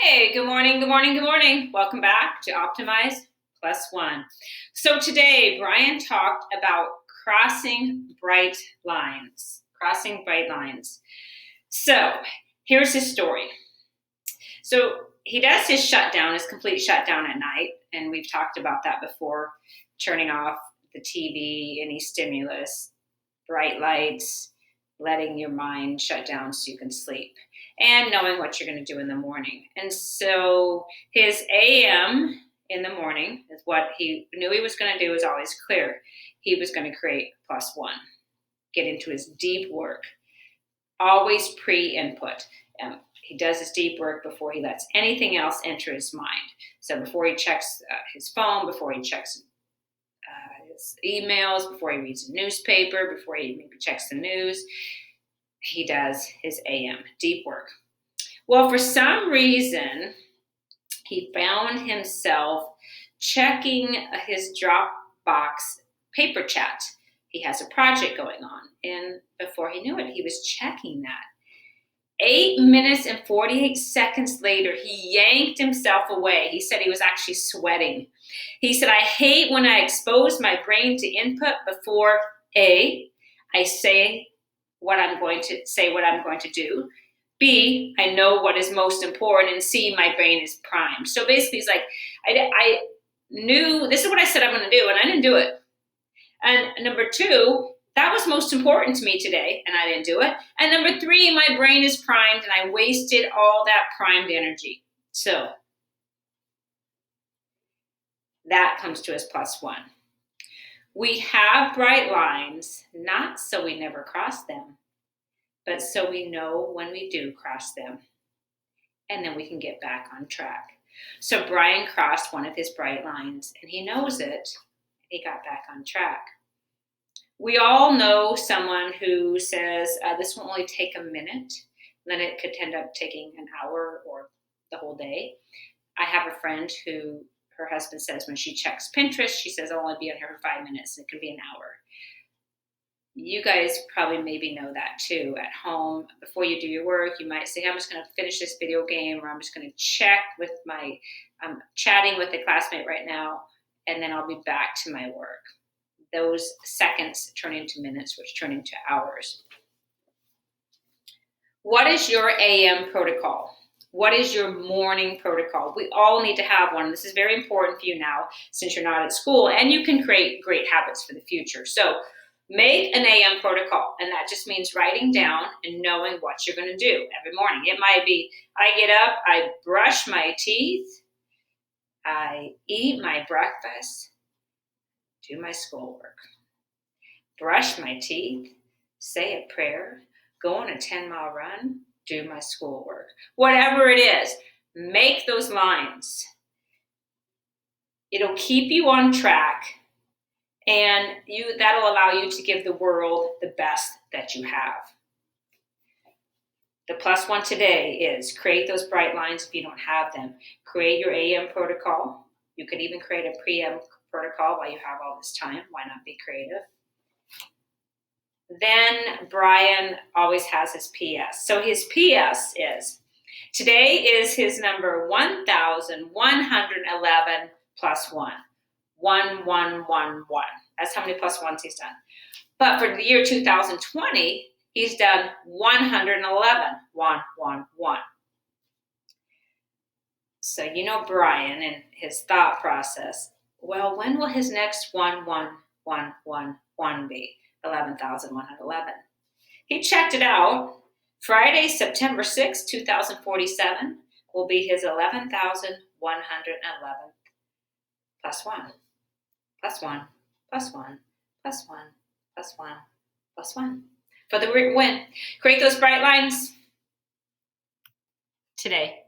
Hey, good morning, good morning, good morning. Welcome back to Optimize Plus One. So today, Brian talked about crossing bright lines. Crossing bright lines. So here's his story. So he does his shutdown, his complete shutdown at night, and we've talked about that before, turning off the TV, any stimulus, bright lights, letting your mind shut down so you can sleep, and knowing what you're going to do in the morning. And so his AM in the morning is what he knew he was going to do is always clear. He was going to create plus one, get into his deep work, always pre-input. He does his deep work before he lets anything else enter his mind. So before he checks his phone, before he checks his emails, before he reads a newspaper, before he maybe checks the news, he does his AM, deep work. Well, for some reason, he found himself checking his Dropbox paper chat. He has a project going on, and before he knew it, he was checking that. 8 minutes and 48 seconds later, he yanked himself away. He said he was actually sweating. He said, I hate when I expose my brain to input before A, I say what I'm going to do. B, I know what is most important. And C, my brain is primed. So basically, it's like, I knew this is what I said I'm going to do, and I didn't do it. And number two, that was most important to me today, and I didn't do it. And number three, my brain is primed, and I wasted all that primed energy. So that comes to us plus one. We have bright lines, not so we never cross them, but so we know when we do cross them, and then we can get back on track. So Brian crossed one of his bright lines, and he knows it. He got back on track. We all know someone who says, this will only take a minute, then it could end up taking an hour or the whole day. I have a friend who her husband says when she checks Pinterest, she says, I'll only be on here for 5 minutes. It could be an hour. You guys probably maybe know that too. At home, before you do your work, you might say, I'm just going to finish this video game, or I'm just going to check with I'm chatting with a classmate right now, and then I'll be back to my work. Those seconds turn into minutes, which turn into hours. What is your AM protocol? What is your morning protocol? We all need to have one. This is very important for you now since you're not at school, and you can create great habits for the future. So make an AM protocol, and that just means writing down and knowing what you're going to do every morning. It might be, I get up, I brush my teeth, I eat my breakfast, do my schoolwork, brush my teeth, say a prayer, go on a 10-mile run, do my schoolwork. Whatever it is, make those lines. It'll keep you on track, and that'll allow you to give the world the best that you have. The plus one today is create those bright lines if you don't have them. Create your AM protocol. You could even create a pre-AM protocol while you have all this time. Why not be creative? Then Brian always has his PS. So his PS is, today is his number 1,111 plus one. 1111. That's how many plus ones he's done. But for the year 2020, he's done 111. 111. So you know Brian and his thought process. Well, when will his next 11111 be? 11,111. He checked it out. Friday, September 6, 2047 will be his 11,111 plus one, plus one, plus one, plus one, plus one, plus one. For the win. Create those bright lines today.